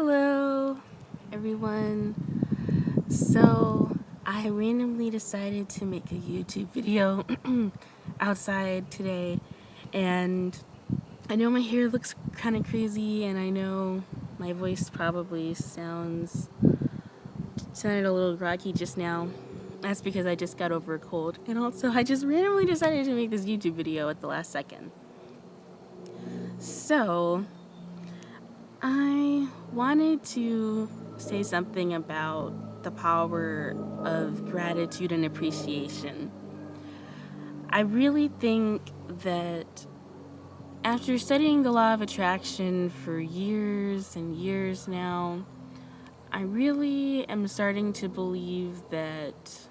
Hello, everyone. So, I randomly decided to make a YouTube video outside today, and I know my hair looks kind of crazy, and I know my voice probably sounded a little groggy just now. That's because I just got over a cold, and also I just randomly decided to make this YouTube video at the last second. So, I wanted to say something about the power of gratitude and appreciation. I really think that after studying the law of attraction for years and years now, I really am starting to believe that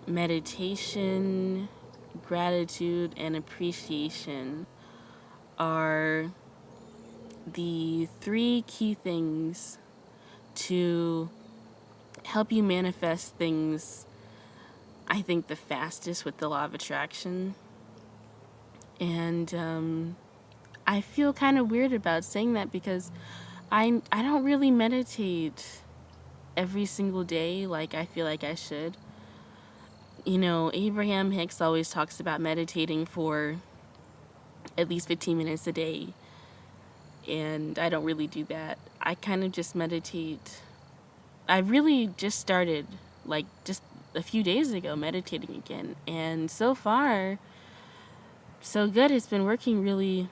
meditation, gratitude, and appreciation are the three key things to help you manifest things, I think, the fastest with the law of attraction. And I feel kind of weird about saying that because I don't really meditate every single day like I feel like I should. You know, Abraham Hicks always talks about meditating for at least 15 minutes a day, and I don't really do that. I kind of just meditate. I really just started, like, just a few days ago, meditating again, and so far so good. It's been working really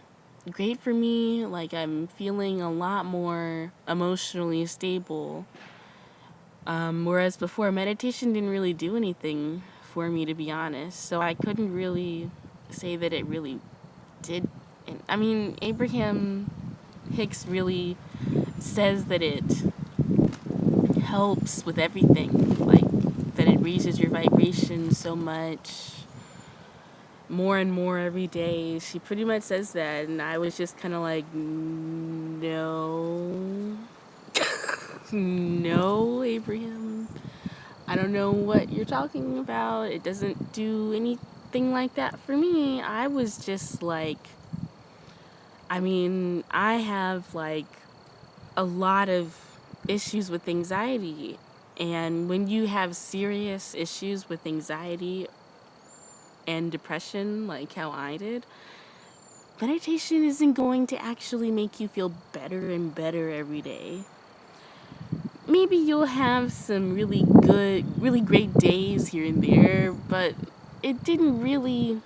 great for me. Like, I'm feeling a lot more emotionally stable, whereas before, meditation didn't really do anything for me, to be honest, so I couldn't really say that it really did. And I mean, Abraham Hicks really says that it helps with everything, like that it raises your vibration so much more and more every day. She pretty much says that, and I was just kind of like, no, no, Abraham, I don't know what you're talking about. It doesn't do anything like that for me. I was just like, I mean, I have like a lot of issues with anxiety, and when you have serious issues with anxiety and depression, like how I did, meditation isn't going to actually make you feel better and better every day. Maybe you'll have some really good, really great days here and there, but it didn't really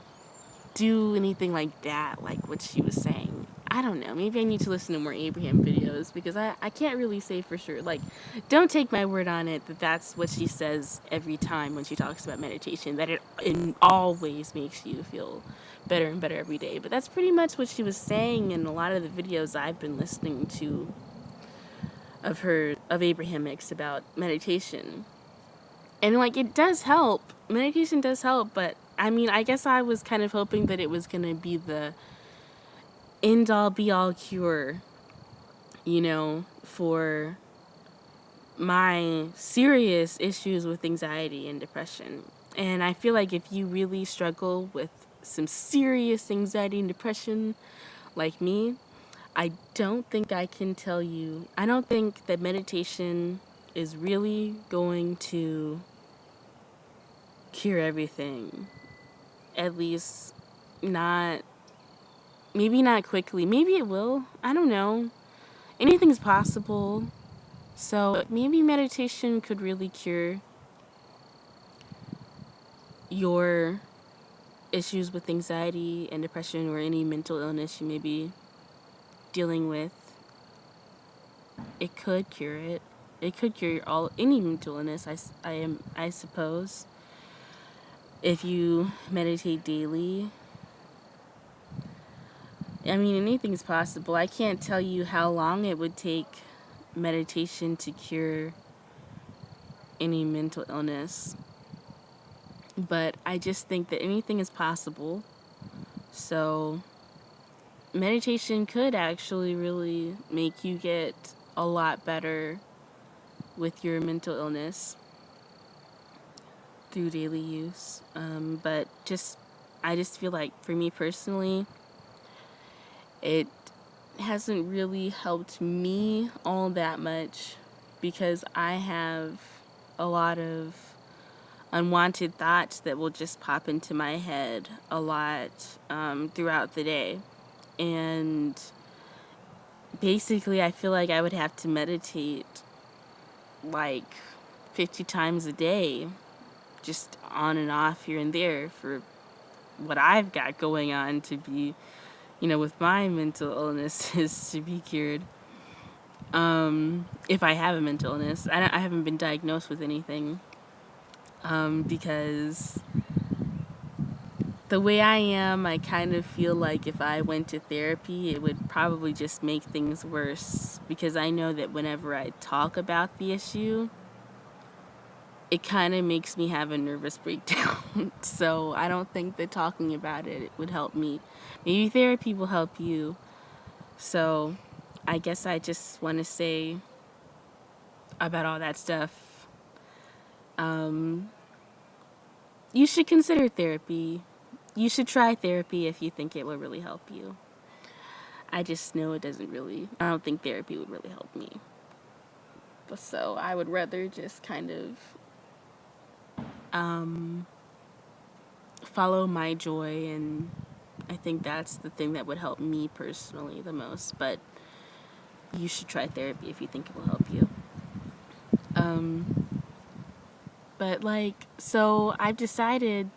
do anything like that, like what she was saying. I don't know. Maybe I need to listen to more Abraham videos because I can't really say for sure. Like, don't take my word on it that that's what she says every time when she talks about meditation, that it always makes you feel better and better every day. But that's pretty much what she was saying in a lot of the videos I've been listening to of Abraham Hicks about meditation. And like, it does help. Meditation does help, but I mean, I guess I was kind of hoping that it was going to be the end all be all cure, you know, for my serious issues with anxiety and depression. And I feel like if you really struggle with some serious anxiety and depression like me, I don't think I can tell you. I don't think that meditation is really going to cure everything. At least not, maybe not quickly. Maybe it will. I don't know. Anything's possible. So maybe meditation could really cure your issues with anxiety and depression or any mental illness you may be dealing with. It could cure it. It could cure any mental illness, I suppose, if you meditate daily. I mean, anything's possible. I can't tell you how long it would take meditation to cure any mental illness, but I just think that anything is possible. So meditation could actually really make you get a lot better with your mental illness through daily use. But I just feel like for me personally, it hasn't really helped me all that much because I have a lot of unwanted thoughts that will just pop into my head a lot throughout the day. And basically, I feel like I would have to meditate like 50 times a day, just on and off here and there for what I've got going on to be, with my mental illness is to be cured. If I have a mental illness, I haven't been diagnosed with anything because the way I am, I kind of feel like if I went to therapy, it would probably just make things worse because I know that whenever I talk about the issue, it kind of makes me have a nervous breakdown. So I don't think that talking about it would help me. Maybe therapy will help you. So I guess I just want to say about all that stuff. You should consider therapy. You should try therapy if you think it will really help you. I just know it doesn't really, I don't think therapy would really help me. So I would rather just kind of follow my joy, and I think that's the thing that would help me personally the most. But you should try therapy if you think it will help you. But so I've decided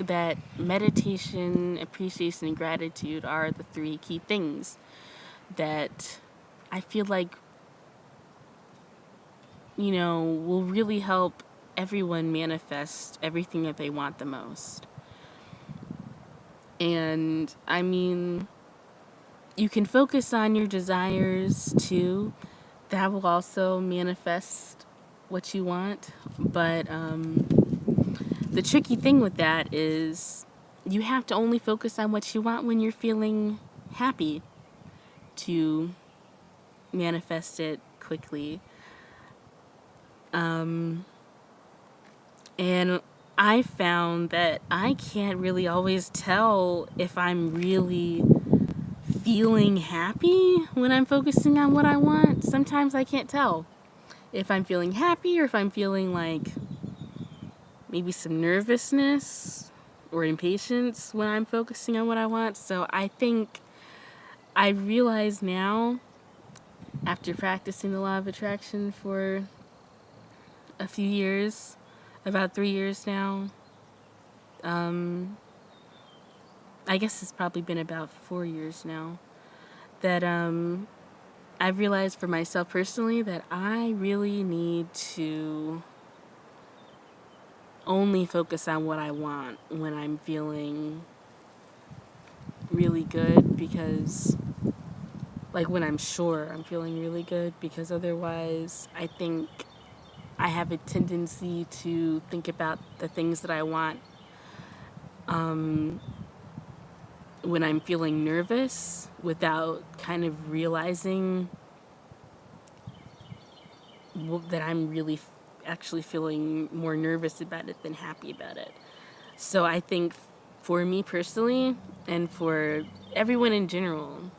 that meditation, appreciation, and gratitude are the three key things that I feel like, will really help everyone manifest everything that they want the most. And I mean, you can focus on your desires too. That will also manifest what you want. But the tricky thing with that is you have to only focus on what you want when you're feeling happy to manifest it quickly. And I found that I can't really always tell if I'm really feeling happy when I'm focusing on what I want. Sometimes I can't tell if I'm feeling happy or if I'm feeling like maybe some nervousness or impatience when I'm focusing on what I want. So I think I realize now, after practicing the law of attraction for a few years, about 3 years now, I guess it's probably been about 4 years now, that I've realized for myself personally that I really need to only focus on what I want when I'm feeling really good, because when I'm sure I'm feeling really good, because otherwise I think I have a tendency to think about the things that I want when I'm feeling nervous without kind of realizing that I'm really actually feeling more nervous about it than happy about it. So I think for me personally and for everyone in general,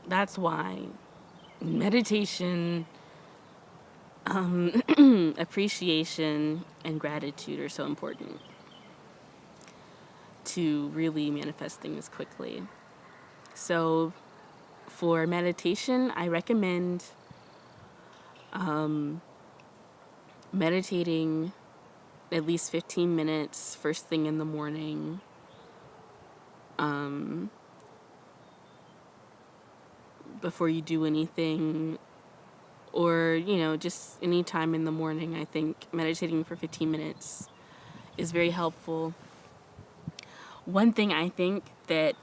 that's why meditation, appreciation, and gratitude are so important to really manifest things quickly. So for meditation, I recommend meditating at least 15 minutes first thing in the morning. Before you do anything, or just any time in the morning. I think meditating for 15 minutes is very helpful. One thing I think that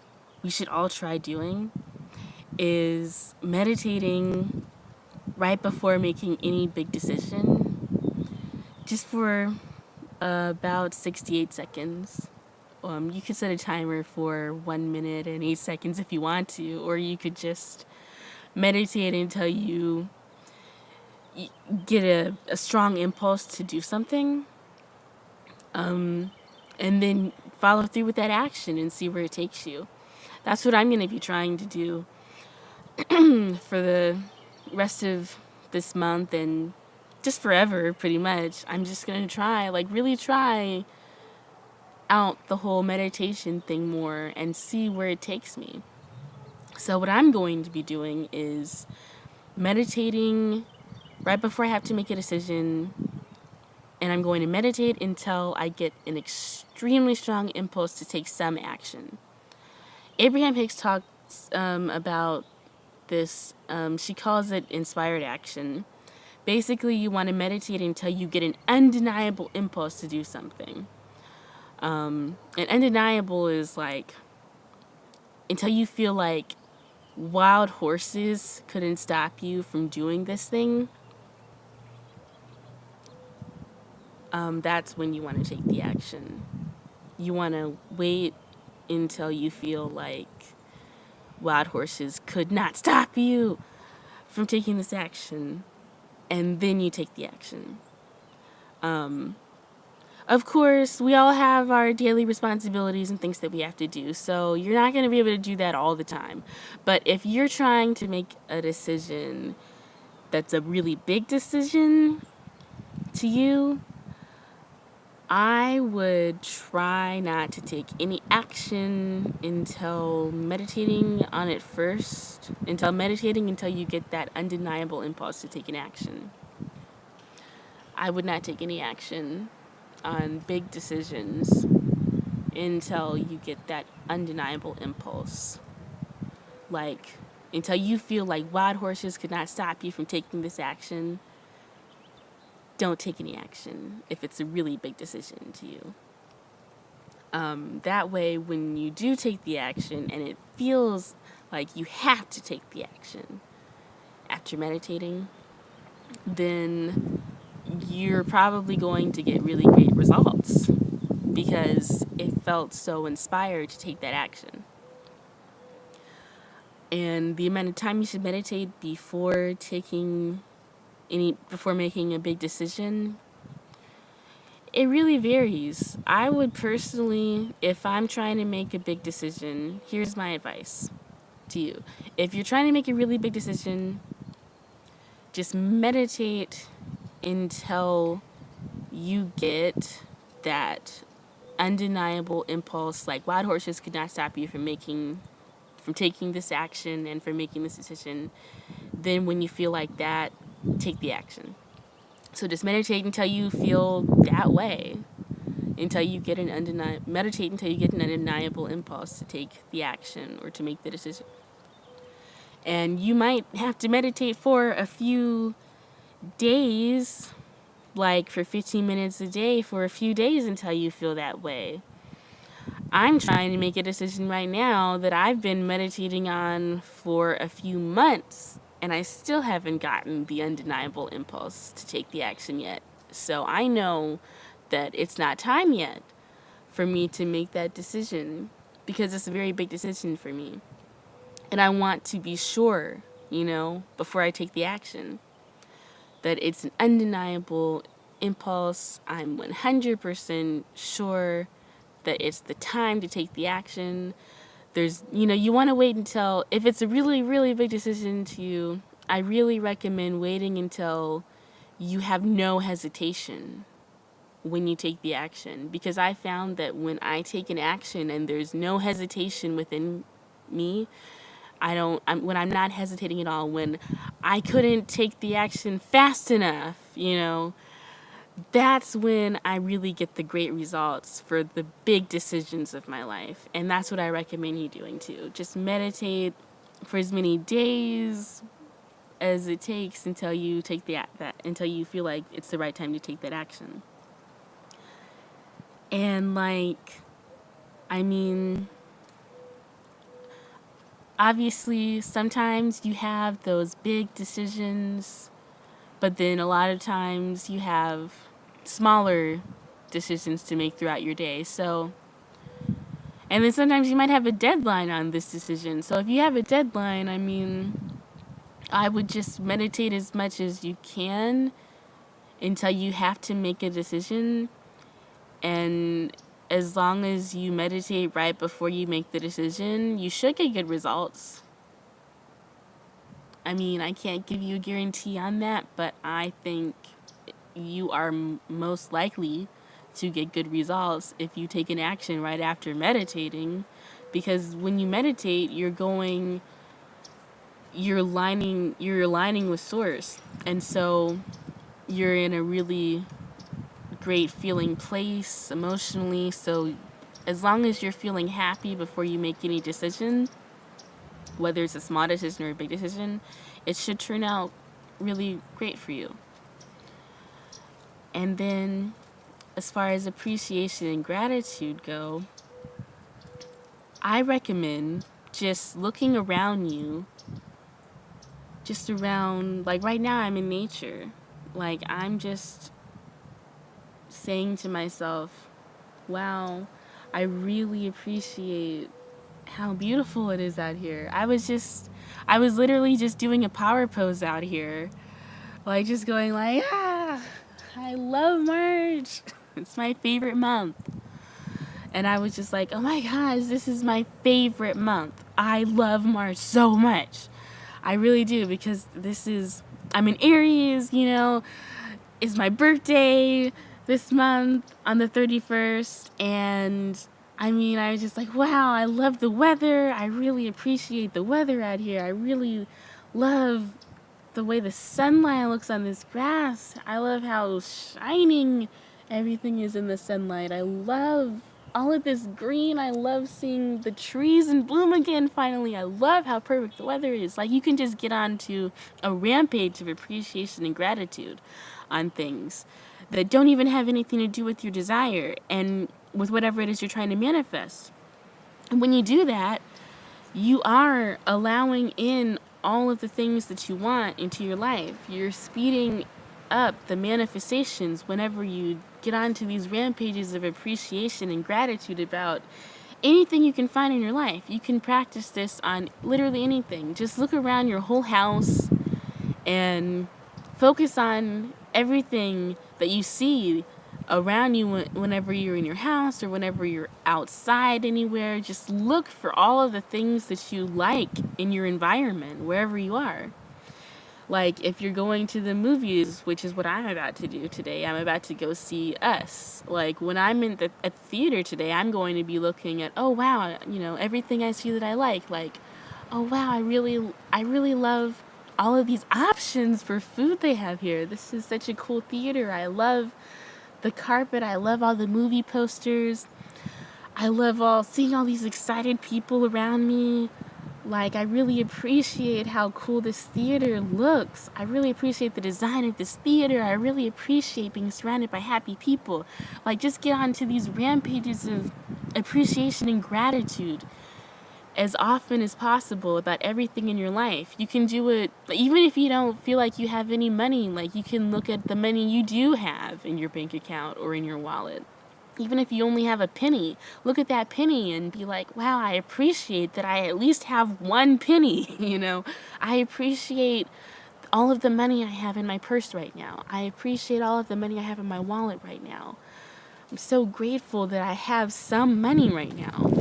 we should all try doing is meditating right before making any big decision, just for about 68 seconds. You could set a timer for 1 minute and 8 seconds if you want to, or you could just meditate until you get a strong impulse to do something, and then follow through with that action and see where it takes you. That's what I'm going to be trying to do for the rest of this month and just forever, pretty much. I'm just going to try, like, really try out the whole meditation thing more and see where it takes me. So, what I'm going to be doing is meditating right before I have to make a decision, and I'm going to meditate until I get an extremely strong impulse to take some action. Abraham Hicks talks about this. She calls it inspired action. Basically, you want to meditate until you get an undeniable impulse to do something. And undeniable is like until you feel like wild horses couldn't stop you from doing this thing. That's when you want to take the action. You want to wait until you feel like wild horses could not stop you from taking this action, and then you take the action. Of course, we all have our daily responsibilities and things that we have to do, so you're not going to be able to do that all the time. But if you're trying to make a decision that's a really big decision to you, I would try not to take any action until meditating on it first, until you get that undeniable impulse to take an action. I would not take any action on big decisions until you get that undeniable impulse. Like, until you feel like wild horses could not stop you from taking this action, don't take any action if it's a really big decision to you. That way, when you do take the action and it feels like you have to take the action after meditating, then you're probably going to get really great results because it felt so inspired to take that action. And the amount of time you should meditate before making a big decision, it really varies. I would personally, if I'm trying to make a big decision, here's my advice to you. If you're trying to make a really big decision, just meditate until you get that undeniable impulse, like wild horses could not stop you from taking this action and from making this decision. Then when you feel like that, take the action. So just meditate until you feel that way, meditate until you get an undeniable impulse to take the action or to make the decision. And you might have to meditate for a few days, like for 15 minutes a day for a few days until you feel that way. I'm trying to make a decision right now that I've been meditating on for a few months, and I still haven't gotten the undeniable impulse to take the action yet. So I know that it's not time yet for me to make that decision because it's a very big decision for me. And I want to be sure, before I take the action, that it's an undeniable impulse. I'm 100% sure that it's the time to take the action. You want to wait until, if it's a really, really big decision to you, I really recommend waiting until you have no hesitation when you take the action. Because I found that when I take an action and there's no hesitation within me, when I'm not hesitating at all, when I couldn't take the action fast enough, that's when I really get the great results for the big decisions of my life. And that's what I recommend you doing too. Just meditate for as many days as it takes until you take until you feel like it's the right time to take that action. And obviously sometimes you have those big decisions, but then a lot of times you have smaller decisions to make throughout your day. And then sometimes you might have a deadline on this decision. So if you have a deadline, I would just meditate as much as you can until you have to make a decision. And as long as you meditate right before you make the decision, you should get good results. I mean, I can't give you a guarantee on that, but I think you are most likely to get good results if you take an action right after meditating. Because when you meditate, you're aligning with source. And so you're in a really great feeling place emotionally. So as long as you're feeling happy before you make any decision, whether it's a small decision or a big decision, it should turn out really great for you. And then, as far as appreciation and gratitude go, I recommend just looking around you, just around, like right now, I'm in nature. Like, I'm just saying to myself, wow, I really appreciate how beautiful it is out here. I was literally just doing a power pose out here. Like, just going like, I love March. It's my favorite month. And I was just like, oh my gosh, this is my favorite month. I love March so much. I really do, because I'm in Aries, it's my birthday this month on the 31st. And I mean, I was just like, wow, I love the weather. I really appreciate the weather out here. I really love the way the sunlight looks on this grass. I love how shining everything is in the sunlight. I love all of this green. I love seeing the trees in bloom again finally. I love how perfect the weather is. Like, you can just get onto a rampage of appreciation and gratitude on things that don't even have anything to do with your desire and with whatever it is you're trying to manifest. And when you do that, you are allowing in all of the things that you want into your life. You're speeding up the manifestations whenever you get onto these rampages of appreciation and gratitude about anything you can find in your life. You can practice this on literally anything. Just look around your whole house and focus on everything that you see around you whenever you're in your house or whenever you're outside anywhere. Just look for all of the things that you like in your environment, wherever you are. Like, if you're going to the movies, which is what I'm about to do today, I'm about to go see Us. Like, when I'm at the theater today, I'm going to be looking at, oh wow, everything I see that I like. Like, oh wow, I really love all of these options for food they have here. This is such a cool theater. I love the carpet. I love all the movie posters. I love seeing all these excited people around me. Like, I really appreciate how cool this theater looks. I really appreciate the design of this theater. I really appreciate being surrounded by happy people. Like, just get onto these rampages of appreciation and gratitude as often as possible about everything in your life. You can do it even if you don't feel like you have any money. Like, you can look at the money you do have in your bank account or in your wallet. Even if you only have a penny, look at that penny and be like, wow, I appreciate that I at least have one penny. I appreciate all of the money I have in my purse right now. I appreciate all of the money I have in my wallet right now. I'm so grateful that I have some money right now.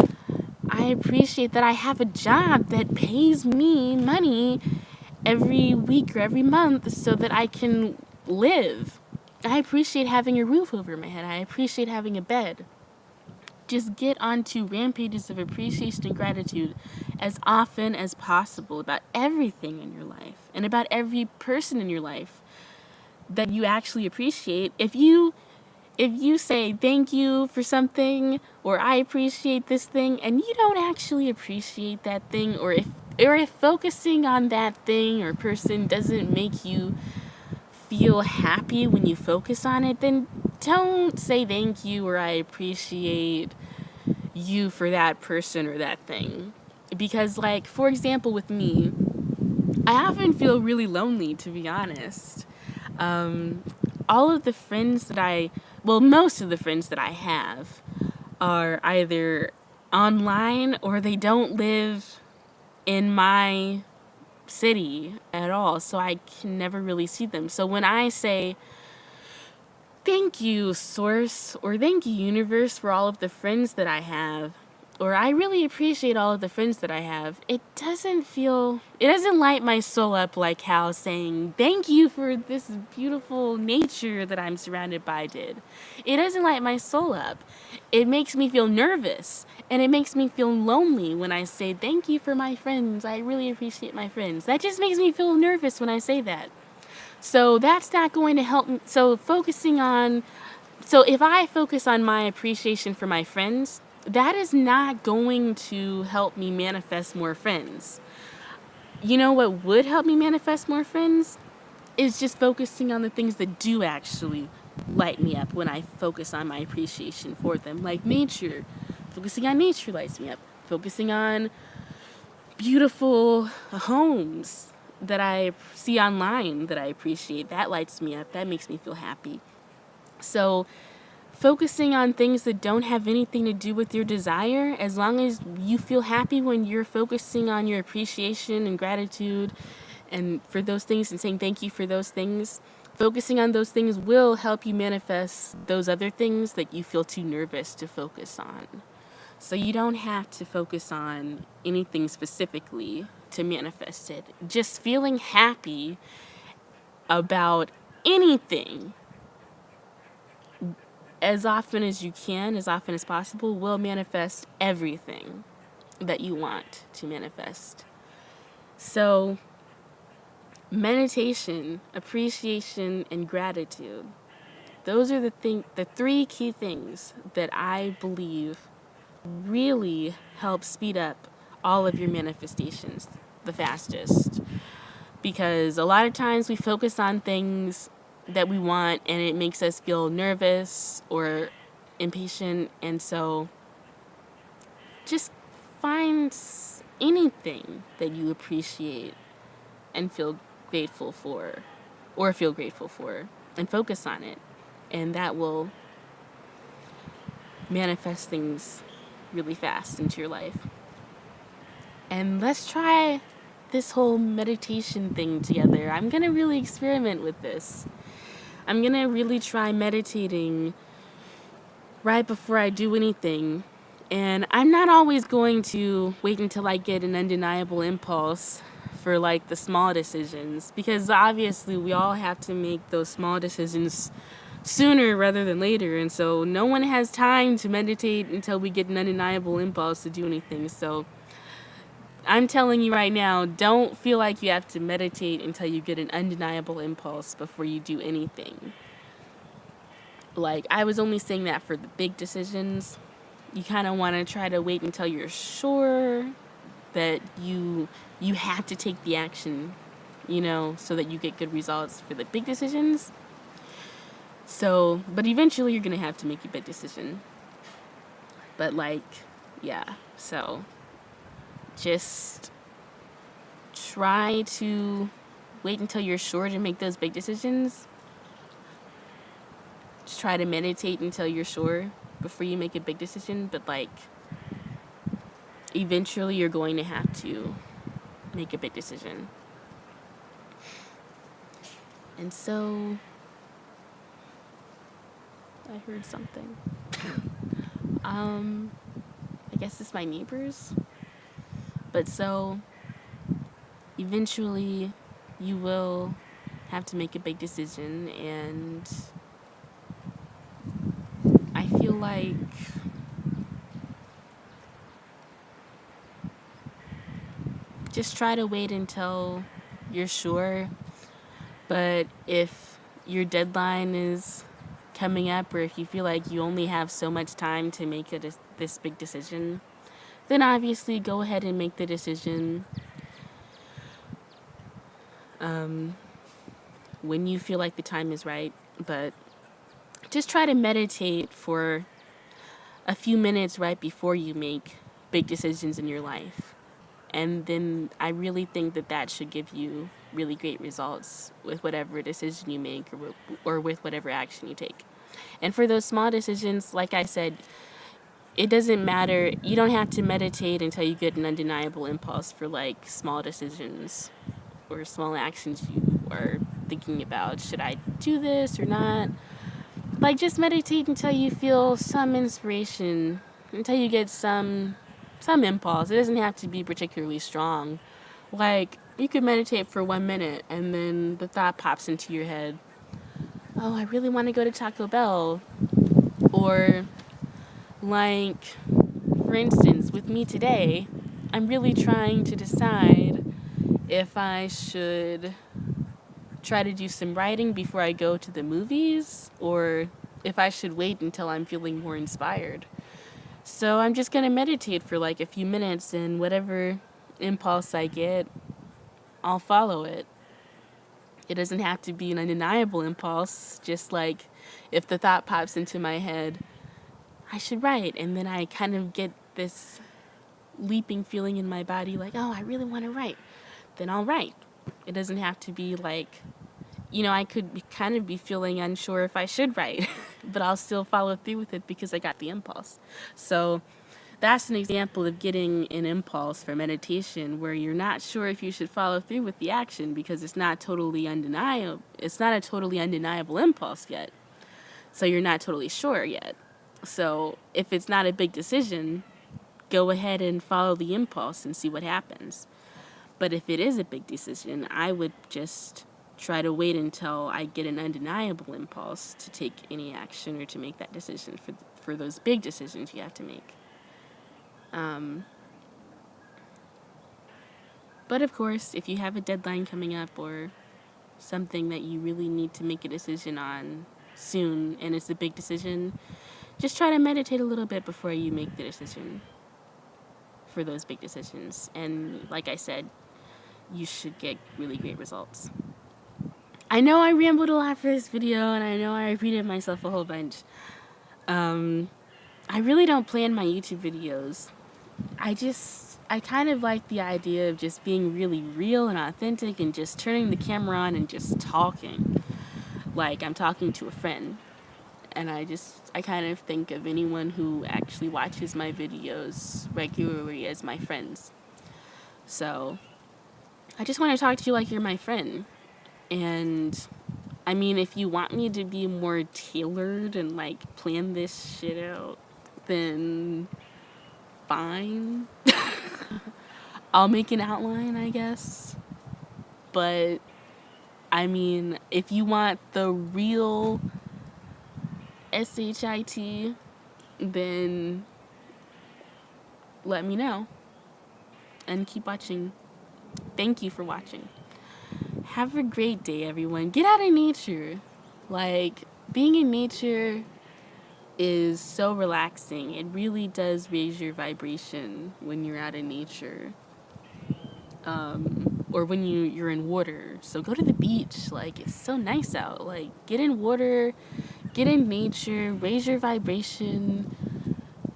I appreciate that I have a job that pays me money every week or every month so that I can live. I appreciate having a roof over my head. I appreciate having a bed. Just get onto rampages of appreciation and gratitude as often as possible about everything in your life and about every person in your life that you actually appreciate. If you say thank you for something or I appreciate this thing and you don't actually appreciate that thing, or if focusing on that thing or person doesn't make you feel happy when you focus on it, then don't say thank you or I appreciate you for that person or that thing. Because, like, for example, with me, I often feel really lonely, to be honest. All of the friends most of the friends that I have are either online or they don't live in my city at all, so I can never really see them. So when I say thank you, source, or thank you, universe, for all of the friends that I have, or I really appreciate all of the friends that I have, it doesn't light my soul up like how saying thank you for this beautiful nature that I'm surrounded by did. It doesn't light my soul up. It makes me feel nervous, and it makes me feel lonely when I say thank you for my friends. I really appreciate my friends. That just makes me feel nervous when I say that. So that's not going to help me. So if I focus on my appreciation for my friends, that is not going to help me manifest more friends. You know what would help me manifest more friends? Is just focusing on the things that do actually light me up when I focus on my appreciation for them. Like nature. Focusing on nature lights me up. Focusing on beautiful homes that I see online that I appreciate. That lights me up. That makes me feel happy. So focusing on things that don't have anything to do with your desire, as long as you feel happy when you're focusing on your appreciation and gratitude and for those things and saying thank you for those things, focusing on those things will help you manifest those other things that you feel too nervous to focus on. So you don't have to focus on anything specifically to manifest it. Just feeling happy about anything as often as you can, as often as possible, will manifest everything that you want to manifest. So, meditation, appreciation, and gratitude. Those are the three key things that I believe really help speed up all of your manifestations the fastest. Because a lot of times we focus on things that we want and it makes us feel nervous or impatient, and so just find anything that you appreciate and feel grateful for and focus on it, and that will manifest things really fast into your life. And let's try this whole meditation thing together. I'm gonna really experiment with this. I'm gonna really try meditating right before I do anything. And I'm not always going to wait until I get an undeniable impulse for like the small decisions, because obviously we all have to make those small decisions sooner rather than later, and so no one has time to meditate until we get an undeniable impulse to do anything. So I'm telling you right now, don't feel like you have to meditate until you get an undeniable impulse before you do anything. Like, I was only saying that for the big decisions. You kind of want to try to wait until you're sure that you have to take the action, so that you get good results for the big decisions. So, but eventually you're going to have to make a big decision. But so just try to wait until you're sure to make those big decisions. Just try to meditate until you're sure before you make a big decision, but eventually you're going to have to make a big decision. And so I heard something. I guess it's my neighbors. But so eventually you will have to make a big decision, and I feel like just try to wait until you're sure. But if your deadline is coming up, or if you feel like you only have so much time to make this big decision, then obviously go ahead and make the decision when you feel like the time is right. But just try to meditate for a few minutes right before you make big decisions in your life. And then I really think that should give you really great results with whatever decision you make, or with whatever action you take. And for those small decisions, like I said, it doesn't matter. You don't have to meditate until you get an undeniable impulse for small decisions or small actions you are thinking about. Should I do this or not? Just meditate until you feel some inspiration, until you get some some impulse. It doesn't have to be particularly strong. Like, you could meditate for 1 minute and then the thought pops into your head, oh, I really want to go to Taco Bell. Or, like, for instance, with me today, I'm really trying to decide if I should try to do some writing before I go to the movies, or if I should wait until I'm feeling more inspired. So I'm just going to meditate for like a few minutes, and whatever impulse I get, I'll follow it. It doesn't have to be an undeniable impulse, just like if the thought pops into my head, I should write, and then I kind of get this leaping feeling in my body like, oh, I really want to write, then I'll write. It doesn't have to be like, I could kind of be feeling unsure if I should write, but I'll still follow through with it because I got the impulse. So that's an example of getting an impulse for meditation where you're not sure if you should follow through with the action because it's not totally undeniable. It's not a totally undeniable impulse yet. So you're not totally sure yet. So if it's not a big decision, go ahead and follow the impulse and see what happens. But if it is a big decision, I would just try to wait until I get an undeniable impulse to take any action or to make that decision for those big decisions you have to make. But of course, if you have a deadline coming up or something that you really need to make a decision on soon and it's a big decision, just try to meditate a little bit before you make the decision for those big decisions. And like I said, you should get really great results. I know I rambled a lot for this video, and I know I repeated myself a whole bunch. I really don't plan my YouTube videos. I kind of like the idea of just being really real and authentic and just turning the camera on and just talking. Like I'm talking to a friend. And I kind of think of anyone who actually watches my videos regularly as my friends. So I just want to talk to you like you're my friend. And I mean, if you want me to be more tailored and like plan this shit out, then fine. I'll make an outline, I guess. But I mean, if you want the real SHIT, then let me know. And keep watching. Thank you for watching. Have a great day, everyone. Get out of nature. Like, being in nature is so relaxing. It really does raise your vibration when you're out in nature. Or when you're in water. So go to the beach. Like, it's so nice out. Like, get in water, get in nature, raise your vibration.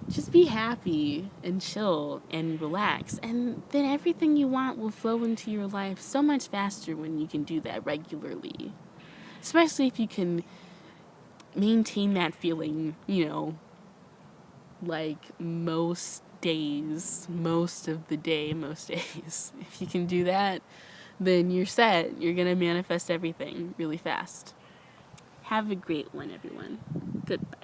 Just be happy and chill and relax. And then everything you want will flow into your life so much faster when you can do that regularly. Especially if you can maintain that feeling, like most days, most of the day, most days. If you can do that, then you're set. You're going to manifest everything really fast. Have a great one, everyone. Goodbye.